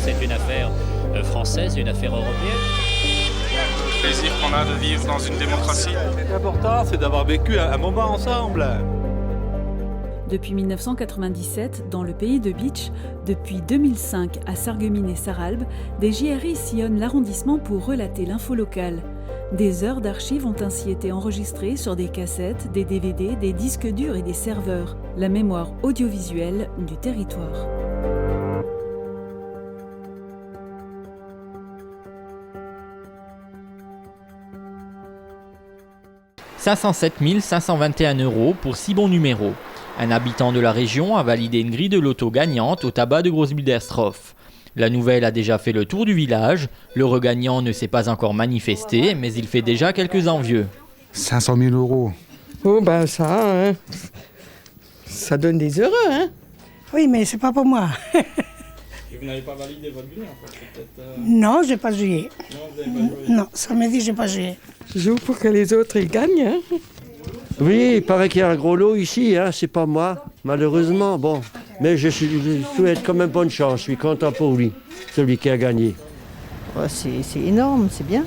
c'est une affaire française, une affaire européenne. Le plaisir qu'on a de vivre dans une démocratie. L'important, c'est d'avoir vécu un moment ensemble. Depuis 1997, dans le pays de Bitche, depuis 2005 à Sarreguemines et Sarralbe, des JRI sillonnent l'arrondissement pour relater l'info locale. Des heures d'archives ont ainsi été enregistrées sur des cassettes, des DVD, des disques durs et des serveurs. La mémoire audiovisuelle du territoire. « 507 521 € pour 6 bons numéros. Un habitant de la région a validé une grille de loto gagnante au tabac de Großbildersdorf. La nouvelle a déjà fait le tour du village. Le regagnant ne s'est pas encore manifesté, mais il fait déjà quelques envieux. 500 000 €. Oh ben ça, hein. Ça donne des heureux, hein. Oui, mais c'est pas pour moi. Et vous n'avez pas validé votre bulletin en fait, Non, j'ai pas joué. Non, vous n'avez pas joué. Non, ça m'a dit j'ai pas joué. Je joue pour que les autres ils gagnent, hein. Oui, il paraît qu'il y a un gros lot ici, hein, c'est pas moi, malheureusement, bon. Mais je souhaite quand même bonne chance, je suis content pour lui, celui qui a gagné. C'est énorme, c'est bien.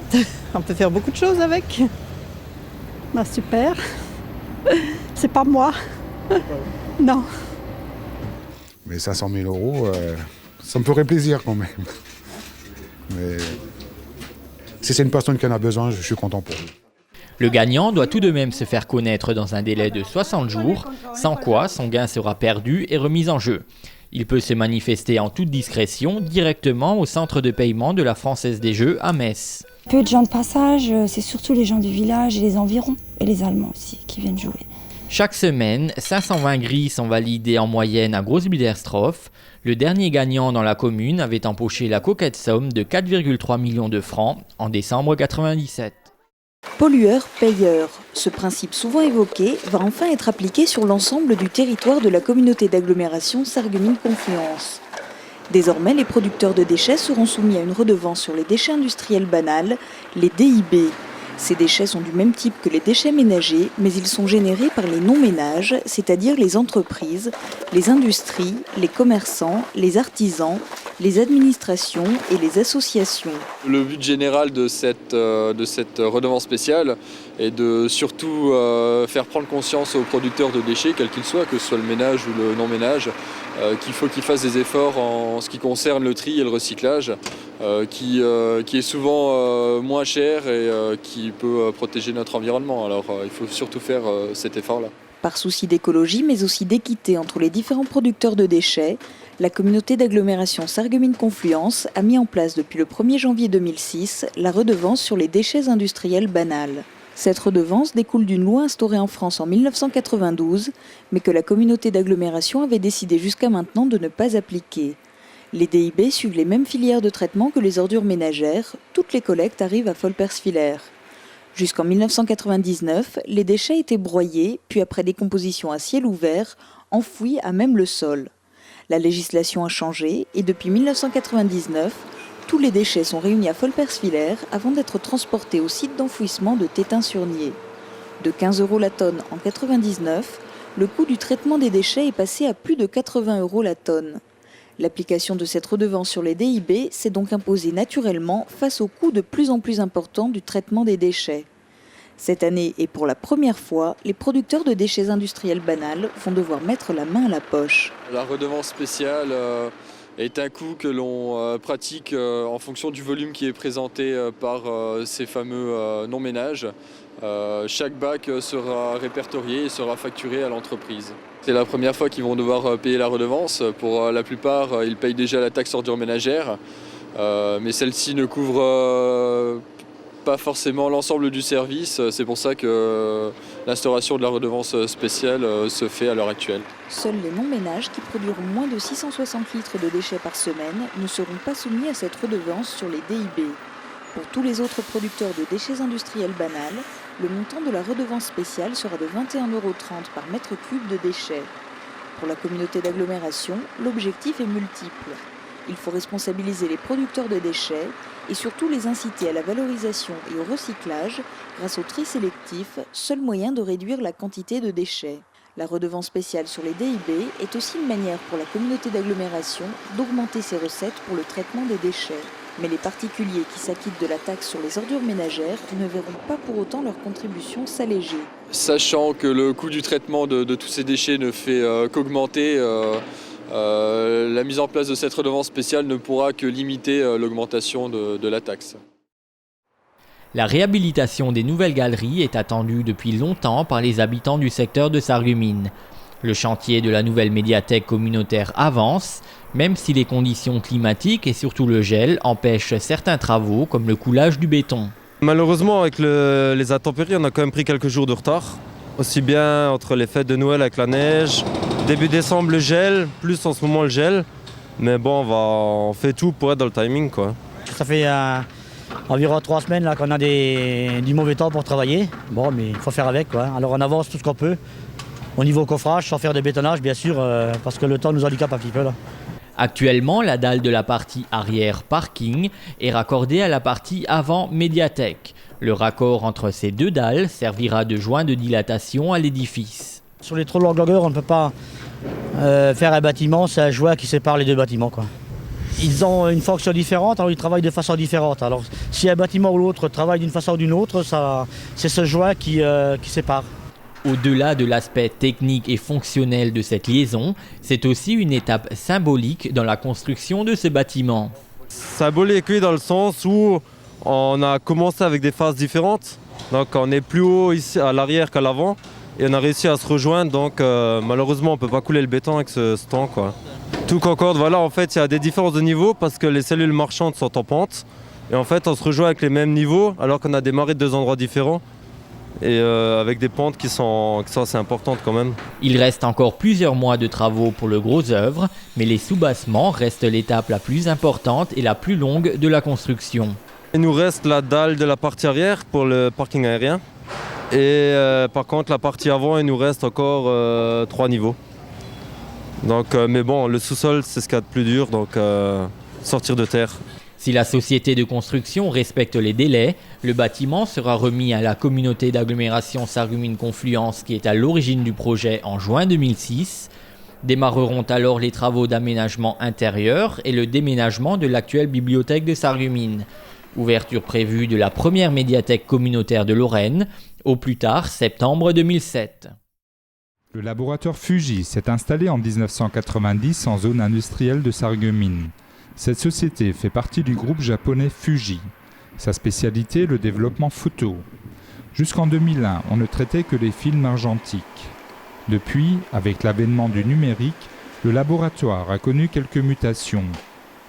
On peut faire beaucoup de choses avec. Bah super. C'est pas moi. Non. Mais 500 000 €, ça me ferait plaisir quand même. Mais si c'est une personne qui en a besoin, je suis content pour lui. Le gagnant doit tout de même se faire connaître dans un délai de 60 jours, sans quoi son gain sera perdu et remis en jeu. Il peut se manifester en toute discrétion directement au centre de paiement de la Française des Jeux à Metz. Peu de gens de passage, c'est surtout les gens du village et les environs, et les Allemands aussi qui viennent jouer. Chaque semaine, 520 grilles sont validées en moyenne à Großbildersdorf. Le dernier gagnant dans la commune avait empoché la coquette somme de 4,3 millions de francs en décembre 1997. Pollueur-payeur. Ce principe souvent évoqué va enfin être appliqué sur l'ensemble du territoire de la communauté d'agglomération Sarreguemines-Confluence. Désormais, les producteurs de déchets seront soumis à une redevance sur les déchets industriels banals, les DIB. Ces déchets sont du même type que les déchets ménagers, mais ils sont générés par les non-ménages, c'est-à-dire les entreprises, les industries, les commerçants, les artisans, les administrations et les associations. Le but général de cette redevance spéciale est de surtout faire prendre conscience aux producteurs de déchets, quels qu'ils soient, que ce soit le ménage ou le non-ménage, qu'il faut qu'ils fassent des efforts en ce qui concerne le tri et le recyclage, qui est souvent moins cher et qui peut protéger notre environnement. Alors il faut surtout faire cet effort-là. Par souci d'écologie, mais aussi d'équité entre les différents producteurs de déchets, la communauté d'agglomération Sarreguemines-Confluence a mis en place depuis le 1er janvier 2006 la redevance sur les déchets industriels banals. Cette redevance découle d'une loi instaurée en France en 1992, mais que la communauté d'agglomération avait décidé jusqu'à maintenant de ne pas appliquer. Les DIB suivent les mêmes filières de traitement que les ordures ménagères, toutes les collectes arrivent à Volperswiller. Jusqu'en 1999, les déchets étaient broyés, puis après décomposition à ciel ouvert, enfouis à même le sol. La législation a changé et depuis 1999, tous les déchets sont réunis à Volperswiller avant d'être transportés au site d'enfouissement de Tétin-sur-Nied. De 15 € la tonne en 1999, le coût du traitement des déchets est passé à plus de 80 € la tonne. L'application de cette redevance sur les DIB s'est donc imposée naturellement face au coût de plus en plus important du traitement des déchets. Cette année, et pour la première fois, les producteurs de déchets industriels banals vont devoir mettre la main à la poche. La redevance spéciale est un coût que l'on pratique en fonction du volume qui est présenté par ces fameux non-ménages. Chaque bac sera répertorié et sera facturé à l'entreprise. C'est la première fois qu'ils vont devoir payer la redevance. Pour la plupart, ils payent déjà la taxe ordure ménagère, mais celle-ci ne couvre pas forcément l'ensemble du service. C'est pour ça que l'instauration de la redevance spéciale se fait à l'heure actuelle. Seuls les non-ménages qui produiront moins de 660 litres de déchets par semaine ne seront pas soumis à cette redevance sur les DIB. Pour tous les autres producteurs de déchets industriels banals, le montant de la redevance spéciale sera de 21,30 € par mètre cube de déchets. Pour la communauté d'agglomération, l'objectif est multiple. Il faut responsabiliser les producteurs de déchets et surtout les inciter à la valorisation et au recyclage grâce au tri sélectif, seul moyen de réduire la quantité de déchets. La redevance spéciale sur les DIB est aussi une manière pour la communauté d'agglomération d'augmenter ses recettes pour le traitement des déchets. Mais les particuliers qui s'acquittent de la taxe sur les ordures ménagères ne verront pas pour autant leur contribution s'alléger. Sachant que le coût du traitement de tous ces déchets ne fait qu'augmenter, la mise en place de cette redevance spéciale ne pourra que limiter l'augmentation de la taxe. La réhabilitation des nouvelles galeries est attendue depuis longtemps par les habitants du secteur de Sarreguemines. Le chantier de la nouvelle médiathèque communautaire avance, même si les conditions climatiques et surtout le gel empêchent certains travaux comme le coulage du béton. Malheureusement, avec les intempéries, on a quand même pris quelques jours de retard. Aussi bien entre les fêtes de Noël avec la neige, début décembre le gel, plus en ce moment le gel. Mais bon, on fait tout pour être dans le timing, quoi. Ça fait environ 3 semaines là, qu'on a du mauvais temps pour travailler. Bon, mais il faut faire avec, quoi. Alors on avance tout ce qu'on peut. Au niveau coffrage, sans faire de bétonnage, bien sûr, parce que le temps nous handicape un petit peu là. Actuellement, la dalle de la partie arrière parking est raccordée à la partie avant médiathèque. Le raccord entre ces deux dalles servira de joint de dilatation à l'édifice. Sur les trop longues longueurs, on ne peut pas faire un bâtiment, c'est un joint qui sépare les deux bâtiments, quoi. Ils ont une fonction différente, alors ils travaillent de façon différente. Alors si un bâtiment ou l'autre travaille d'une façon ou d'une autre, c'est ce joint qui sépare. Au-delà de l'aspect technique et fonctionnel de cette liaison, c'est aussi une étape symbolique dans la construction de ce bâtiment. Symbolique, oui, dans le sens où on a commencé avec des phases différentes. Donc on est plus haut ici à l'arrière qu'à l'avant et on a réussi à se rejoindre. Donc malheureusement on ne peut pas couler le béton avec ce temps, quoi. Tout concorde, voilà, en fait il y a des différences de niveau parce que les cellules marchandes sont en pente. Et en fait on se rejoint avec les mêmes niveaux alors qu'on a démarré de 2 endroits différents. Et avec des pentes qui sont assez importantes quand même. Il reste encore plusieurs mois de travaux pour le gros œuvre, mais les soubassements restent l'étape la plus importante et la plus longue de la construction. Il nous reste la dalle de la partie arrière pour le parking aérien. Et par contre la partie avant, il nous reste encore 3 niveaux. Donc, mais bon, le sous-sol c'est ce qu'il y a de plus dur, donc sortir de terre. Si la société de construction respecte les délais, le bâtiment sera remis à la communauté d'agglomération Sarreguemines-Confluence qui est à l'origine du projet en juin 2006. Démarreront alors les travaux d'aménagement intérieur et le déménagement de l'actuelle bibliothèque de Sarreguemines. Ouverture prévue de la première médiathèque communautaire de Lorraine, au plus tard septembre 2007. Le laboratoire Fuji s'est installé en 1990 en zone industrielle de Sarreguemines. Cette société fait partie du groupe japonais Fuji. Sa spécialité, le développement photo. Jusqu'en 2001, on ne traitait que les films argentiques. Depuis, avec l'avènement du numérique, le laboratoire a connu quelques mutations.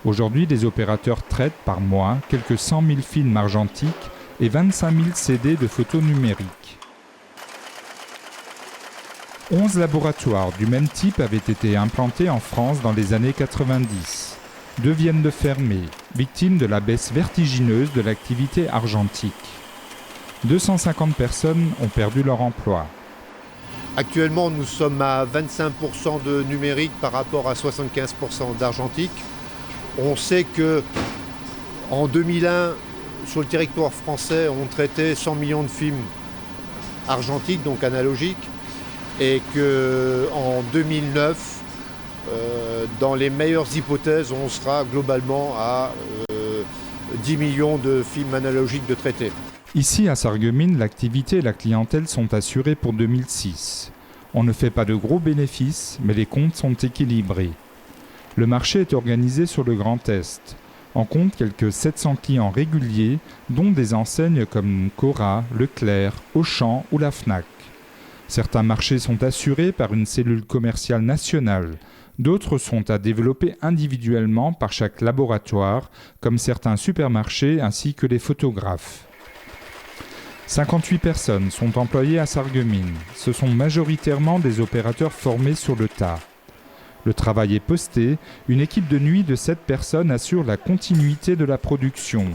Aujourd'hui, les opérateurs traitent par mois quelques 100 000 films argentiques et 25 000 CD de photos numériques. 11 laboratoires du même type avaient été implantés en France dans les années 90. 2 viennent de fermer, victimes de la baisse vertigineuse de l'activité argentique. 250 personnes ont perdu leur emploi. Actuellement, nous sommes à 25% de numérique par rapport à 75% d'argentique. On sait qu'en 2001, sur le territoire français, on traitait 100 millions de films argentiques, donc analogiques, et qu'en 2009, dans les meilleures hypothèses, on sera globalement à 10 millions de films analogiques de traités. Ici, à Sarreguemines, l'activité et la clientèle sont assurées pour 2006. On ne fait pas de gros bénéfices, mais les comptes sont équilibrés. Le marché est organisé sur le Grand Est. On compte quelques 700 clients réguliers, dont des enseignes comme Cora, Leclerc, Auchan ou la Fnac. Certains marchés sont assurés par une cellule commerciale nationale. D'autres sont à développer individuellement par chaque laboratoire, comme certains supermarchés ainsi que les photographes. 58 personnes sont employées à Sarreguemines. Ce sont majoritairement des opérateurs formés sur le tas. Le travail est posté. Une équipe de nuit de 7 personnes assure la continuité de la production.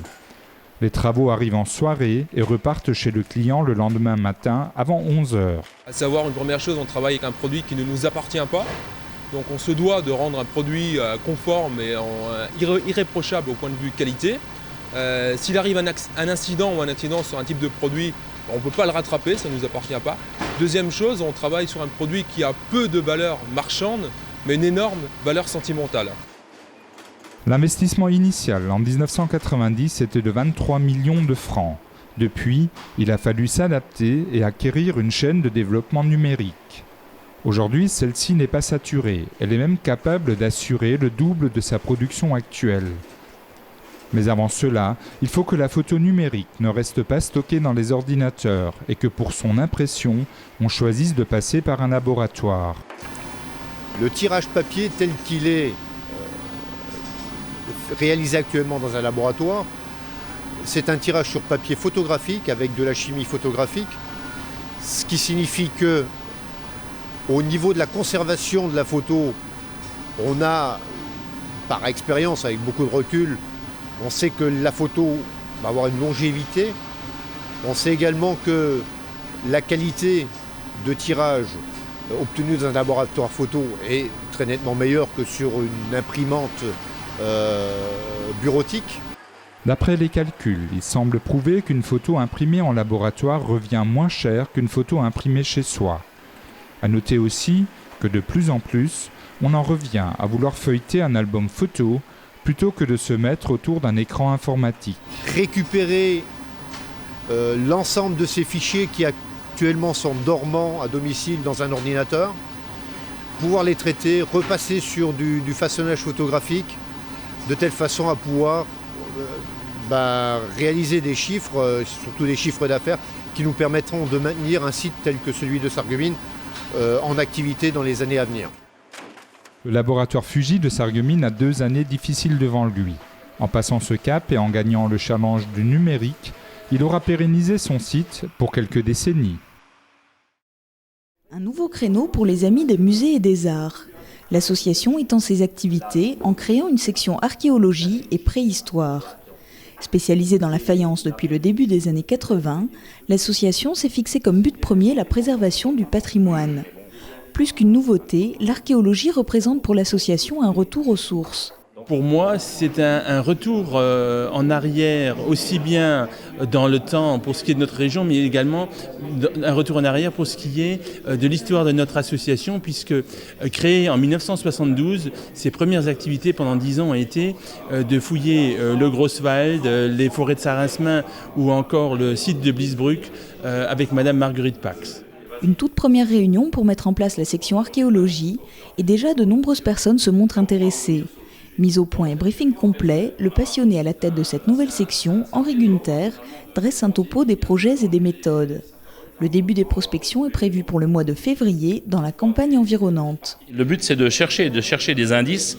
Les travaux arrivent en soirée et repartent chez le client le lendemain matin avant 11h. À savoir, une première chose, on travaille avec un produit qui ne nous appartient pas. Donc on se doit de rendre un produit conforme et irréprochable au point de vue qualité. S'il arrive un incident ou un accident sur un type de produit, On ne peut pas le rattraper, ça ne nous appartient pas. Deuxième chose, on travaille sur un produit qui a peu de valeur marchande, mais une énorme valeur sentimentale. L'investissement initial en 1990 était de 23 millions de francs. Depuis, il a fallu s'adapter et acquérir une chaîne de développement numérique. Aujourd'hui, celle-ci n'est pas saturée, elle est même capable d'assurer le double de sa production actuelle. Mais avant cela, il faut que la photo numérique ne reste pas stockée dans les ordinateurs et que pour son impression, on choisisse de passer par un laboratoire. Le tirage papier tel qu'il est réalisé actuellement dans un laboratoire, c'est un tirage sur papier photographique avec de la chimie photographique, ce qui signifie que au niveau de la conservation de la photo, on a, par expérience, avec beaucoup de recul, on sait que la photo va avoir une longévité. On sait également que la qualité de tirage obtenue dans un laboratoire photo est très nettement meilleure que sur une imprimante bureautique. D'après les calculs, il semble prouver qu'une photo imprimée en laboratoire revient moins cher qu'une photo imprimée chez soi. À noter aussi que de plus en plus, on en revient à vouloir feuilleter un album photo plutôt que de se mettre autour d'un écran informatique. Récupérer l'ensemble de ces fichiers qui actuellement sont dormants à domicile dans un ordinateur, pouvoir les traiter, repasser sur du façonnage photographique, de telle façon à pouvoir réaliser des chiffres, surtout des chiffres d'affaires, qui nous permettront de maintenir un site tel que celui de Sarreguemines en activité dans les années à venir. Le laboratoire Fuji de Sarreguemines a 2 années difficiles devant lui. En passant ce cap et en gagnant le challenge du numérique, il aura pérennisé son site pour quelques décennies. Un nouveau créneau pour les amis des musées et des arts. L'association étend ses activités en créant une section archéologie et préhistoire. Spécialisée dans la faïence depuis le début des années 80, l'association s'est fixée comme but premier la préservation du patrimoine. Plus qu'une nouveauté, l'archéologie représente pour l'association un retour aux sources. Pour moi, c'est un retour en arrière, aussi bien dans le temps pour ce qui est de notre région, mais également un retour en arrière pour ce qui est de l'histoire de notre association, puisque créée en 1972, ses premières activités pendant 10 ans ont été de fouiller le Grosswald, les forêts de Saint-Rinsmin ou encore le site de Bliesbruck avec Madame Marguerite Pax. Une toute première réunion pour mettre en place la section archéologie, et déjà de nombreuses personnes se montrent intéressées. Mise au point et briefing complet, le passionné à la tête de cette nouvelle section, Henri Gunther, dresse un topo des projets et des méthodes. Le début des prospections est prévu pour le mois de février dans la campagne environnante. Le but, c'est de chercher des indices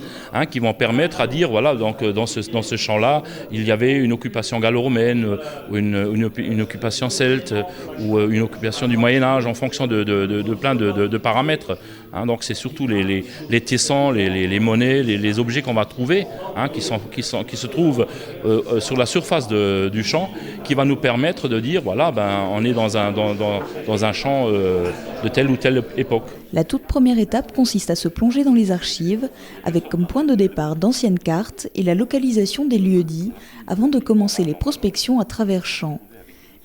qui vont permettre à dire, voilà, donc dans ce champ-là, il y avait une occupation gallo-romaine, ou une occupation celte, ou une occupation du Moyen-Âge, en fonction de plein de paramètres. Donc c'est surtout les tessons, les monnaies, les objets qu'on va trouver, qui se trouvent sur la surface du champ, qui va nous permettre de dire, voilà, on est dans un champ de telle ou telle époque. La toute première étape consiste à se plonger dans les archives, avec comme point de départ d'anciennes cartes et la localisation des lieux-dits, avant de commencer les prospections à travers champs.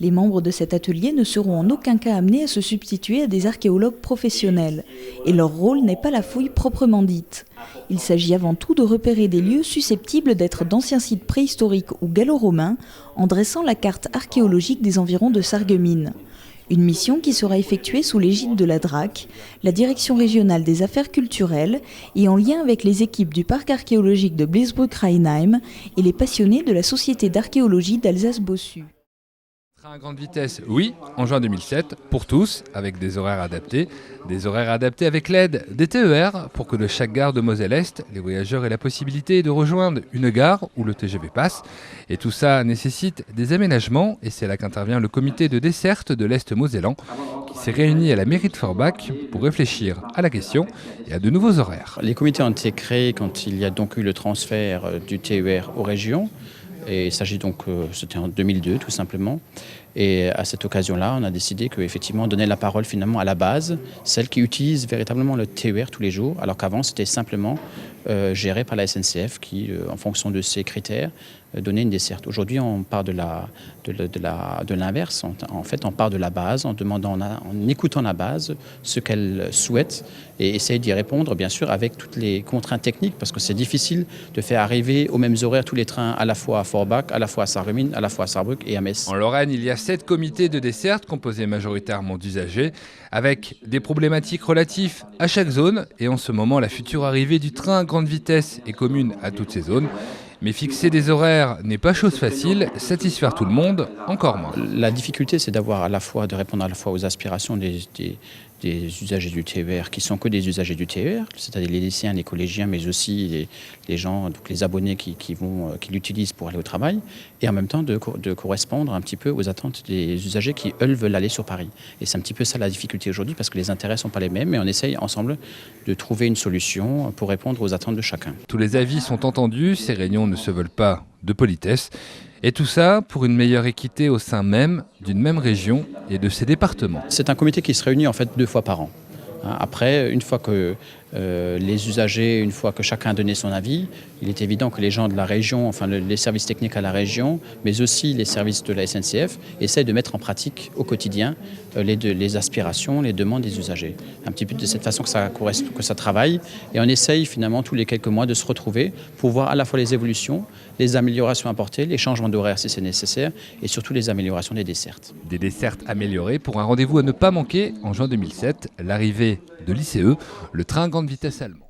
Les membres de cet atelier ne seront en aucun cas amenés à se substituer à des archéologues professionnels, et leur rôle n'est pas la fouille proprement dite. Il s'agit avant tout de repérer des lieux susceptibles d'être d'anciens sites préhistoriques ou gallo-romains, en dressant la carte archéologique des environs de Sarreguemines. Une mission qui sera effectuée sous l'égide de la DRAC, la Direction régionale des affaires culturelles, et en lien avec les équipes du parc archéologique de Bliesbruck-Rheinheim et les passionnés de la Société d'archéologie d'Alsace-Bossu. Train à grande vitesse, oui, en juin 2007, pour tous, avec des horaires adaptés avec l'aide des TER, pour que de chaque gare de Moselle-Est, les voyageurs aient la possibilité de rejoindre une gare où le TGV passe. Et tout ça nécessite des aménagements, et c'est là qu'intervient le comité de desserte de l'Est mosellan, qui s'est réuni à la mairie de Forbach pour réfléchir à la question et à de nouveaux horaires. Les comités ont été créés quand il y a donc eu le transfert du TER aux régions. Et il s'agit donc, c'était en 2002 tout simplement. Et à cette occasion-là, on a décidé qu'effectivement, on donnait la parole finalement à la base, celle qui utilise véritablement le TER tous les jours, alors qu'avant, c'était simplement géré par la SNCF qui, en fonction de ses critères, donner une desserte. Aujourd'hui, on part de l'inverse. En fait, on part de la base en écoutant la base, ce qu'elle souhaite, et essaye d'y répondre, bien sûr, avec toutes les contraintes techniques, parce que c'est difficile de faire arriver aux mêmes horaires tous les trains à la fois à Forbach, à la fois à Sarreguemines, à la fois à Saarbrück et à Metz. En Lorraine, il y a 7 comités de desserte composés majoritairement d'usagers, avec des problématiques relatives à chaque zone. Et en ce moment, la future arrivée du train à grande vitesse est commune à toutes ces zones. Mais fixer des horaires n'est pas chose facile, satisfaire tout le monde, encore moins. La difficulté, c'est de répondre à la fois aux aspirations des usagers du TER qui sont que des usagers du TER, c'est-à-dire les lycéens, les collégiens, mais aussi les gens, donc les abonnés qui l'utilisent pour aller au travail, et en même temps de correspondre un petit peu aux attentes des usagers qui, eux, veulent aller sur Paris. Et c'est un petit peu ça la difficulté aujourd'hui, parce que les intérêts ne sont pas les mêmes, mais on essaye ensemble de trouver une solution pour répondre aux attentes de chacun. Tous les avis sont entendus, ces réunions ne se veulent pas de politesse. Et tout ça pour une meilleure équité au sein même d'une même région et de ses départements. C'est un comité qui se réunit en fait 2 fois par an. Après, une fois que les usagers, une fois que chacun a donné son avis, il est évident que les gens de la région, enfin les services techniques à la région, mais aussi les services de la SNCF, essayent de mettre en pratique au quotidien les aspirations, les demandes des usagers. Un petit peu de cette façon que ça travaille, et on essaye finalement tous les quelques mois de se retrouver pour voir à la fois les évolutions, les améliorations apportées, les changements d'horaire si c'est nécessaire, et surtout les améliorations des dessertes. Des dessertes améliorées pour un rendez-vous à ne pas manquer en juin 2007, l'arrivée de l'ICE, le train à grande vitesse allemand.